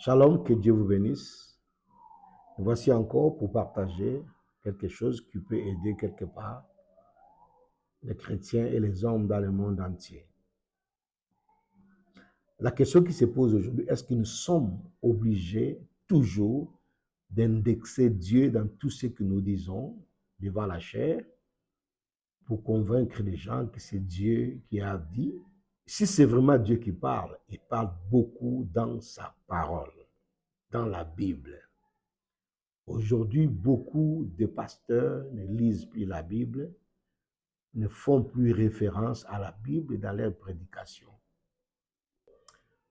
Shalom, que Dieu vous bénisse. Voici encore pour partager quelque chose qui peut aider quelque part les chrétiens et les hommes dans le monde entier. La question qui se pose aujourd'hui, est-ce que nous sommes obligés toujours d'indexer Dieu dans tout ce que nous disons devant la chair pour convaincre les gens que c'est Dieu qui a dit? Si c'est vraiment Dieu qui parle, il parle beaucoup dans sa parole, dans la Bible. Aujourd'hui, beaucoup de pasteurs ne lisent plus la Bible, ne font plus référence à la Bible dans leurs prédications.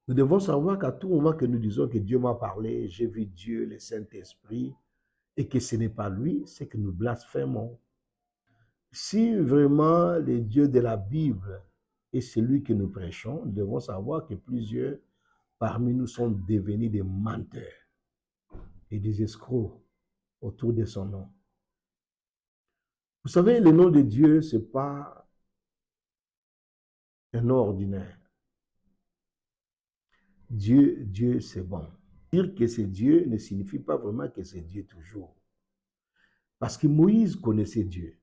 Nous devons savoir qu'à tout moment que nous disons que Dieu m'a parlé, j'ai vu Dieu, le Saint-Esprit, et que ce n'est pas lui, c'est que nous blasphémons. Si vraiment le Dieu de la Bible est celui que nous prêchons, nous devons savoir que plusieurs parmi nous sont devenus des menteurs et des escrocs autour de son nom. Vous savez, le nom de Dieu, ce n'est pas un nom ordinaire. Dieu, c'est bon. Dire que c'est Dieu ne signifie pas vraiment que c'est Dieu toujours. Parce que Moïse connaissait Dieu.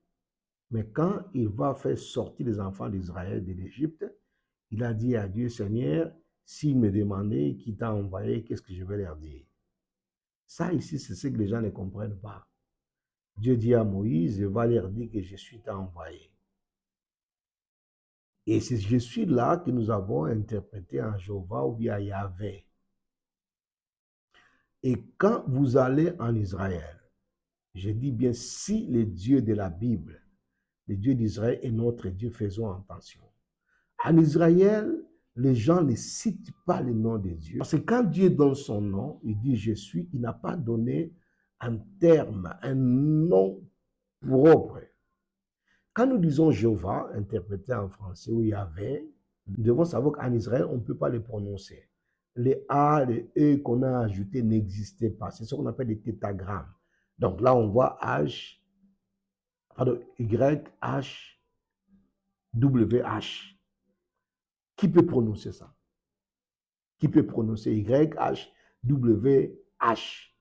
Mais quand il va faire sortir les enfants d'Israël de l'Égypte, il a dit à Dieu, Seigneur, s'ils me demandaient qui t'a envoyé, qu'est-ce que je vais leur dire? Ça ici, c'est ce que les gens ne comprennent pas. Dieu dit à Moïse, il va leur dire que je suis t'a envoyé. Et c'est je suis là que nous avons interprété en Jéhovah ou bien Yahvé. Et quand vous allez en Israël, je dis bien si le Dieu de la Bible, le Dieu d'Israël est notre Dieu, faisons attention. En Israël, les gens ne citent pas le nom de Dieu. Parce que quand Dieu donne son nom, il dit je suis, il n'a pas donné un terme, un nom propre. Quand nous disons Jéhovah, interprété en français, ou Yahvé, nous devons savoir qu'en Israël, on ne peut pas le prononcer. Les A, les E qu'on a ajoutés n'existaient pas. C'est ce qu'on appelle des tétagrammes. Donc là, on voit H, pardon, Y, H, W, H. Qui peut prononcer ça? Qui peut prononcer Y, H, W, H?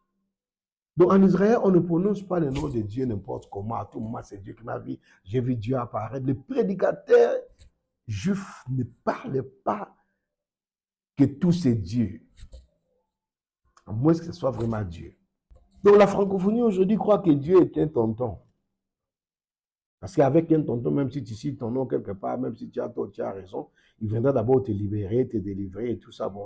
Donc en Israël, on ne prononce pas le nom de Dieu n'importe comment. À tout moment, c'est Dieu qui m'a vu. J'ai vu Dieu apparaître. Les prédicateurs juifs ne parlent pas que tout c'est Dieu. À moins que ce soit vraiment Dieu. Donc la francophonie aujourd'hui croit que Dieu est un tonton. Parce qu'avec un tonton, même si tu cites ton nom quelque part, même si tu as tort, tu as raison, il viendra d'abord te libérer, te délivrer et tout ça. Bon.